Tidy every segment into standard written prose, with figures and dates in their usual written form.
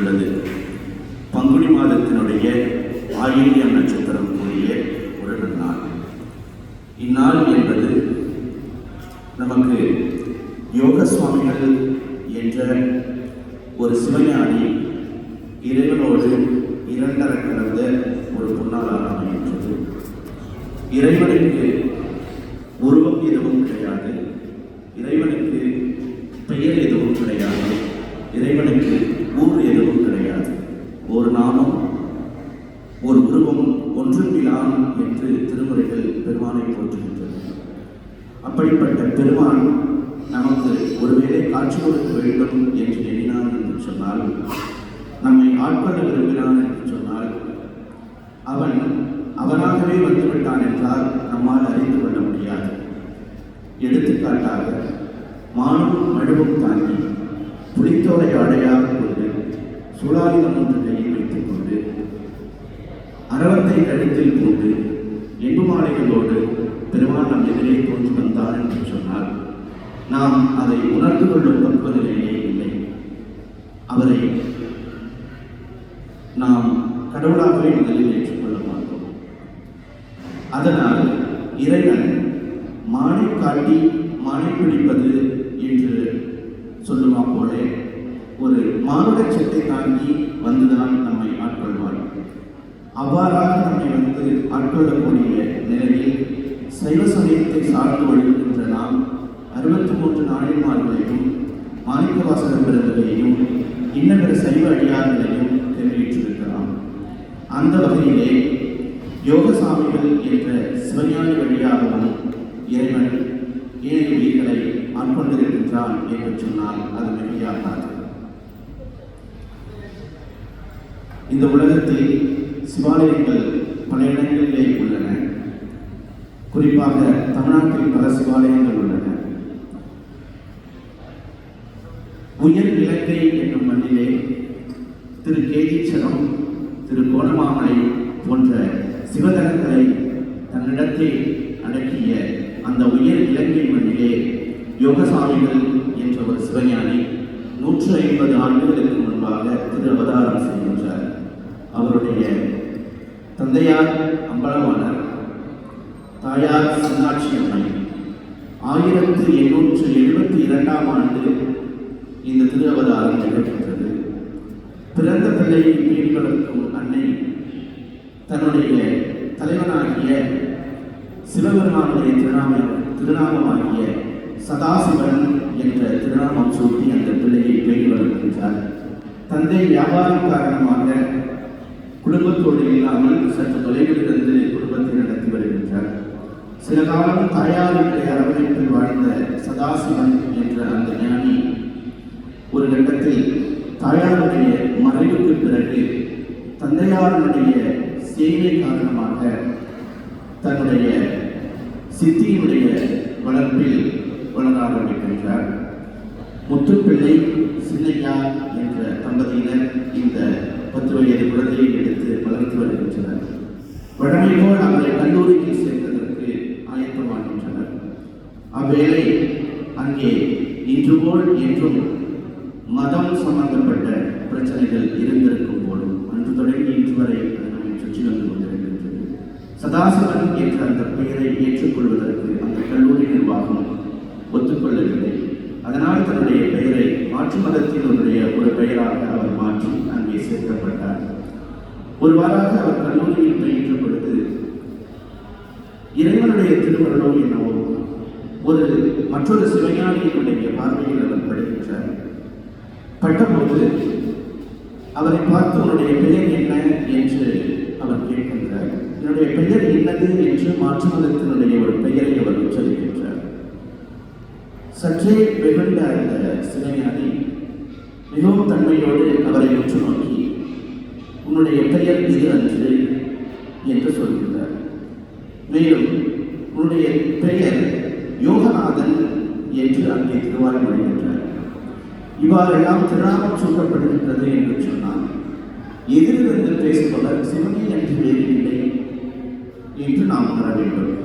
உள்ளது. பங்குனி மாதத்தினுடைய ஆயில்யம் நட்சத்திரம் கூடிய ஒரு நன்னாள். இந்நாள் என்பது நமக்கு யோக சுவாமிகள் என்ற ஒரு சிவஞானி இறைவனோடு இரண்டர கலந்த ஒரு பொன்னாளாக அமைகின்றது. இறைவனுக்கு உருவம் எதுவும் கிடையாது, இறைவனுக்கு பெயர் எதுவும் கிடையாது, இறைவனுக்கு ஊர் எதுவும் கிடையாது. ஒரு நாமம் ஒரு உருவம் ஒன்றுமிலான் என்று திருமுறைகள் பெருமானை போற்றுகின்றது. அப்படிப்பட்ட பெருமான் நமக்கு ஒருவேளை காட்சி கொடுக்க வேண்டும் என்று எண்ணினான் என்று சொன்னால், நம்மை ஆட்கொள்ள விரும்பினான் என்று சொன்னால், அவனாகவே வந்துவிட்டான் என்றால் நம்மால் அறிந்து கொள்ள முடியாது. எடுத்துக்காட்டாக, மானும் மழுவும் தாங்கி புலித்தோலை ஆடையாக கொண்டு சுழாயுதம் ஒன்று கையில் வைத்துக் கொண்டு அரவத்தை கழுத்தில் கொண்டு எண்பு மாலைகளோடு பெருமான் நம் எதிரே தோன்றி வந்தான் என்று சொன்னால் நாம் அதை உணர்ந்து கொள்ளும் பக்குவநிலையே இல்லை. அவரை நாம் கடவுளாகவே முதலில் ஏற்றுக்கொள்ள மாட்டோம். அதனால் இறைவன் மானை காட்டி மானை பிடிப்பது என்று சொல்லுவா போல ஒரு மானுட சட்டை தாங்கி வந்துதான் நம்மை ஆட்கொள்வார். அவ்வாறாக நம்மை வந்து ஆட்கொள்ளக்கூடிய நிலையில் சைவ சமயத்தை சார்ந்து ஒழுகின்ற நாம் 63 நாயன்மார்களையும் மாணிக்கவாசகர் பிறந்ததையும் இன்னபிற சைவ அடியார்களையும் தெரிவித்திருக்கலாம். அந்த வகையிலே யோகசாமிகள் என்ற சிவஞானி வழியாகவும் இறைவன் 7 உயிர்களை ஆட்கொண்டிருக்கின்றான் என்று சொன்னால் அது மிகையாகாது. இந்த உலகத்தில் சிவாலயங்கள் பல இடங்களிலே உள்ளன. குறிப்பாக தமிழ்நாட்டில் பல சிவாலயங்கள் உள்ளன. உயர் இலங்கை என்னும் மண்ணிலே திரு கேதீச்சரம், திரு கோணமாமலை போன்ற சிவதலங்களை தன்னிடத்தை அடக்கிய அந்த உயர் இலங்கை மண்ணிலே யோகசாமிகள் என்ற ஒரு சிவஞானி 150 ஆண்டுகளுக்கு முன்பாக திரு அவதாரம் செய்கின்றார். அவருடைய தந்தையார் அம்பலவாணர், தாயார் சின்னாட்சி அம்மை. 1872 ஆண்டு இந்த திரு அவதாரம் நிகழ்கின்றது. பிறந்த பிள்ளையை பேணி வளர்க்கும் அன்னை தன்னுடைய தலைவனாகிய சிவபெருமானுடைய திருநாமமாகிய சதாசிவன் என்ற திருநாமம் சூட்டி அந்த பிள்ளையை பேணி வளர்க்கின்றார். தந்தை வியாபாரம் காரணமாக குடும்பத்தோடு இல்லாமல் சற்று தொலைவில் இருந்து குடும்பத்தை நடத்தி வருகின்றார். சில காலம் தாயாருடைய அரவணைப்பில் வாழ்ந்த சதாசிவன் என்ற அந்த ஞானி ஒரு கட்டத்தில் தாயாருடைய மறைவுக்கு பிறகு தந்தையாருடைய சேவை காரணமாக தன்னுடைய சித்தியினுடைய வளர்ப்பில் வளர ஆரம்பிக்கின்றார். முத்துப்பிள்ளை சின்னையா என்ற தம்பதியினர் இந்த 10 வயது குழந்தையை எடுத்து வளர்த்து வருகின்றனர். வழமை போல் அவரை கல்லூரியில் சேர்ப்பதற்கு ஆயத்தமாகின்றனர். அவ்வேளை அங்கே இன்று போல் என்றும் மதம் சம்பந்தப்பட்ட பிரச்சனைகள் இருந்திருக்கும் போலும் அன்று தொடங்கி இன்று வரை நம்மை சுற்றி வந்து கொண்டிருக்கின்றது. சதாசிவன் என்ற அந்த பெயரை ஏற்றுக்கொள்வதற்கு அந்த கல்லூரி நிர்வாகம் ஒத்துக்கொள்ளவில்லை. அதனால் தன்னுடைய பெயரை மாற்று மதத்தினுடைய ஒரு பெயராக அவர் மாற்றி அங்கே சேர்க்கப்பட்டார். ஒருவாறாக அவர் கல்லூரியில் பயின்ற பொழுது இறைவனுடைய திருமணமோ என்னவோ மற்றொரு சிவஞானியினுடைய பார்வையில் அவர் படுகின்றார். பட்டபோது அவரை பார்த்து உன்னுடைய பெயர் என்ன என்று அவர் கேட்கின்றார். என்னுடைய பெயர் என்னது என்று மாற்று மதத்தினுடைய ஒரு பெயரை அவர் உச்சரிக்கின்றார். சற்றே வெகுண்ட அந்த சிவஞானி மிகவும் தன்மையோடு அவரை உற்று நோக்கி உன்னுடைய பெயர் இது அன்று என்று சொல்கின்றார். மேலும் உன்னுடைய பெயர் யோகநாதன் என்று அங்கே திருவாய் மொழிகின்றார். இவ்வாறெல்லாம் திருநாமம் சூட்டப்படுகின்றது என்று சொன்னால் எதிரிலிருந்து பேசுபவர் சிவனே என்று வேறு இல்லை என்று நாம் உணர வேண்டும்.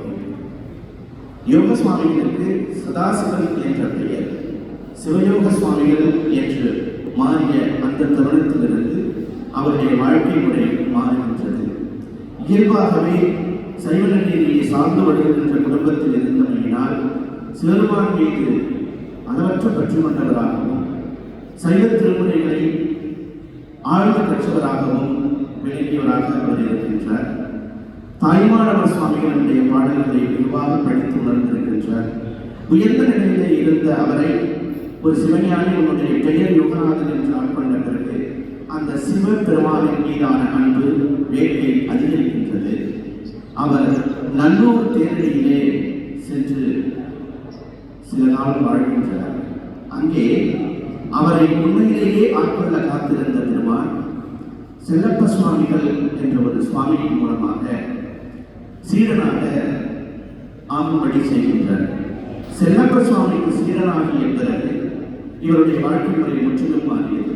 யோக சுவாமிகளுக்கு சதாசிவன் என்ற பெயர் சிவயோக சுவாமிகள் என்று மாறிய அந்த தருணத்திலிருந்து அவருடைய வாழ்க்கை முறை மாறுகின்றது. இயல்பாகவே சைவ நெறியை சார்ந்து வருகின்ற குடும்பத்தில் இருந்தமையினால் சிவருமான் மீது அளவற்ற பற்று கொண்டவராகவும் சைவ திருமுறைகளை ஆழ்ந்து கற்றவராகவும் விளங்கியவராக அவர் இருக்கின்றார். தாய்மானவர் சுவாமிகளுடைய பாடல்களை வெகுவாக படித்து உணர்ந்திருக்கின்றார். உயர்ந்த நிலையிலே இருந்த அவரை ஒரு சிவஞானி உன்னுடைய பெயர் யோகநாதன் என்று ஆட்கொண்ட பிறகு அந்த சிவ பெருமானின் மீதான அன்பு வேட்கை அதிகரிக்கின்றது. அவர் நல்லூர் தேரடியிலே சென்று சில காலம் வாழ்கின்றார். அங்கே அவரை உண்மையிலேயே ஆட்கொள்ள காத்திருந்த பெருமான் செல்லப்ப சுவாமிகள் என்ற ஒரு சுவாமியின் மூலமாக சீடனாக ஆகும்படி செய்கின்றார். செல்லப்ப சுவாமிக்கு சீடனாகிய பிறகு இவருடைய வாழ்க்கை முறை முற்றிலும் மாறியது.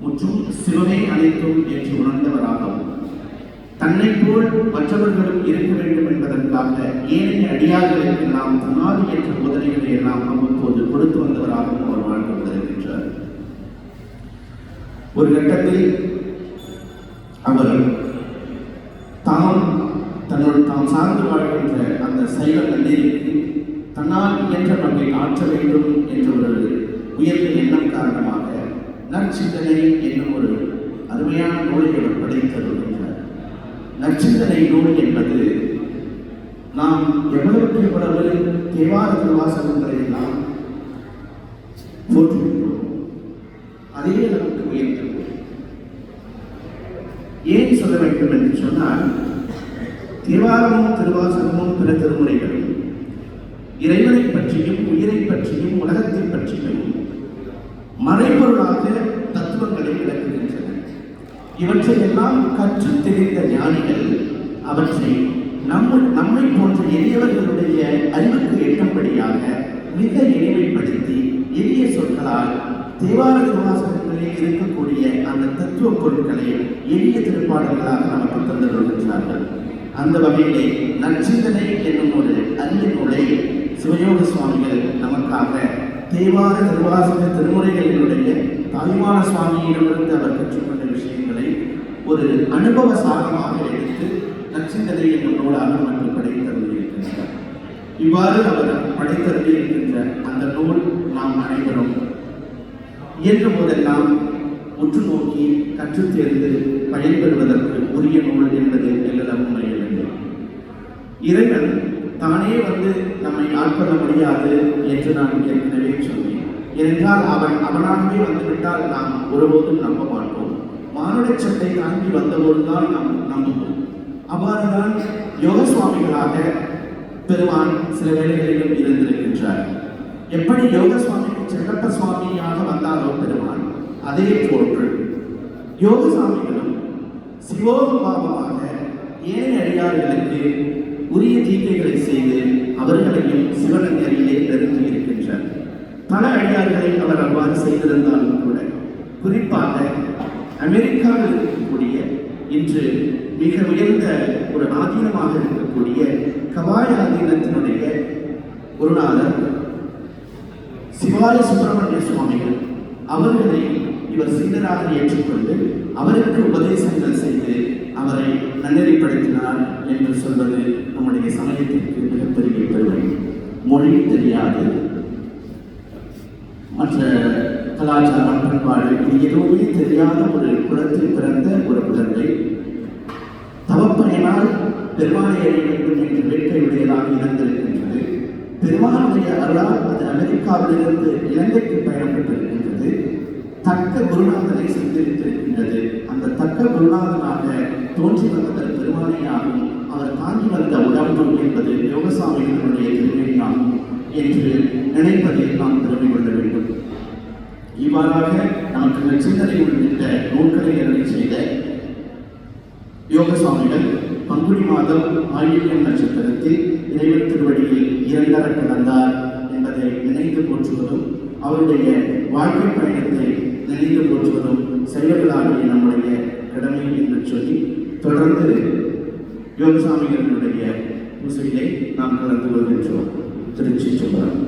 முற்றும் சிவமே அனைத்தும் என்று உணர்ந்தவராகவும் தன்னை போல் மற்றவர்களும் இருக்க வேண்டும் என்பதற்காக ஏனைய அடியார்களுக்கெல்லாம் தன்னாது என்ற போதனைகளை எல்லாம் அவ்வப்போது கொடுத்து வந்தவராகவும் அவர் வாழ்ந்து வந்திருக்கின்றார். ஒரு கட்டத்தில் அவர் தாம் சார்ந்து வாழ்கின்ற அந்த சைவ நன்னெறிக்கு தன்னால் இயன்ற பங்கை ஆற்ற வேண்டும் என்ற ஒரு உயர்ந்த எண்ணம் காரணமாக நற்சிந்தனை என்னும் ஒரு அருமையான நூலை அவர் படைத்தருகின்றார். நற்சிந்தனை நூல் என்பது நாம் எவ்வளவுக்கு எவ்வளவு தேவார திருவாசகங்களை எல்லாம் போற்றுகின்றோம், அதே நமக்கு உயர்ந்தது. ஏன் சொல்ல வேண்டும் என்று சொன்னால், தேவாரமும் திருவாசகமும் பிற திருமுறைகளும் இறைவனை பற்றியும் உயிரை பற்றியும் உலகத்தை பற்றியும் மறைபொருளாக தத்துவங்களை விளக்குகின்றன. இவற்றை எல்லாம் கற்று தெரிந்த ஞானிகள் அவற்றை நம்மை போன்ற எளியவர்களுடைய அறிவுக்கு எட்டும்படியாக மிக எளிமைப்படுத்தி எளிய சொற்களால் தேவார திருவாசகங்களில் இருக்கக்கூடிய அந்த தத்துவ பொருட்களை எளிய திருப்பாடல்களாக நமக்கு தந்துள்ளார்கள். அந்த வகையிலே நற்சிந்தனை என்னும் ஒரு அரிய நூலை சிவயோக சுவாமிகள் நமக்காக தேவார திருவாசக திருமுறைகளினுடைய தாய்மான சுவாமியிடமிருந்து அவர் கற்றுக்கொண்ட விஷயங்களை ஒரு அனுபவ சாதமாக எடுத்து நற்சிந்தனை என்னும் நூலாக நமக்கு படைத்தருளியிருக்கின்றார். இவ்வாறு அவர் படைத்தருளியிருக்கின்ற அந்த நூல் நாம் அனைவரும் இயன்ற போதெல்லாம் உற்று நோக்கி கற்றுத் தேர்ந்து பயன்பெறுவதற்கு உரிய நூல் என்பது எல்லாம் உண்மையில்லை. இறைவன் தானே வந்து நம்மை ஆட்கொள்ள முடியாது என்று நான் ஏற்கனவே சொன்னேன். ஏனென்றால் அவனாகவே வந்துவிட்டால் நாம் ஒருபோதும் நம்ப மாட்டோம். மானுட சட்டை தாங்கி வந்தபோதுதான் நாம் நம்புவோம். அவ்வாறுதான் யோக சுவாமிகளாக பெருமான் சில வேளைகளிலும் இருந்திருக்கின்றார். எப்படி யோக சுவாமிக்கு செல்லப்ப சுவாமியாக வந்தாரோ பெருமான், அதே போன்று யோக சுவாமிகளும் சிவோபாவமாக ஏனைய அடியார்களுக்கு உரிய தீக்கைகளை செய்து அவர்களையும் சிவனின் அருகிலே நெருங்கி இருக்கின்றார். பல அடியார்களை அவர் அவ்வாறு செய்திருந்தாலும் கூட, குறிப்பாக அமெரிக்காவில் இருக்கக்கூடிய இன்று மிக உயர்ந்த ஒரு ஆதீனமாக இருக்கக்கூடிய கவாய் ஆதீனத்தினுடைய குருநாதர் சிவாய சுப்பிரமணிய சுவாமிகள் அவர்களை இவர் சீடராக ஏற்றுக்கொண்டு அவருக்கு உபதேசங்கள் செய்து அவரை நன்னெறிப்படுத்தினார் என்று சொல்வது நம்முடைய சமயத்திற்கு மிகப்பெரிய பெருமை. மொழி தெரியாது, மற்ற கலாச்சாரம் பண்பாடு இது எதுவுமே தெரியாத ஒரு குலத்தில் பிறந்த ஒரு குழந்தை தவப்பயனால் பெருமானை அறிய வேண்டும் என்ற வேட்கையுடையதாக இருந்திருக்கின்றது. பெருமானுடைய அருளால் அது அமெரிக்காவிலிருந்து இலங்கைக்கு பயணப்பட்டிருக்கின்றது. தக்க குருநாதனை சந்தித்திருக்கின்றது. அந்த தக்க குருநாதனாக தோன்றி வந்தவர் பெருமானையாகும். அவர் தாங்கி வந்த உடம்பு என்பது யோகசாமிகளுடைய திருமணியாகும் என்று நினைப்பதில் நாம் பெருமை கொள்ள வேண்டும். இவ்வாறாக நமக்கு சிந்தனை உள்ளிட்ட நூல்களை அருளி செய்த யோக சுவாமிகள் பங்குனி மாதம் ஆயில்யம் நட்சத்திரத்தில் இறைவன் திருவடியில் இரண்டர கலந்தார் என்பதை நினைத்து போற்றுவதும் அவருடைய வாழ்க்கை பயணத்தை நினைத்து போற்றுவதும் செயல்களாகிய நம்முடைய கடமை என்று சொல்லி தொடர்ந்து யோகசாமிகளுடைய பூசையிலே நாம் கலந்து கொள்கின்றோம். திருச்சி சொல்கிறோம்.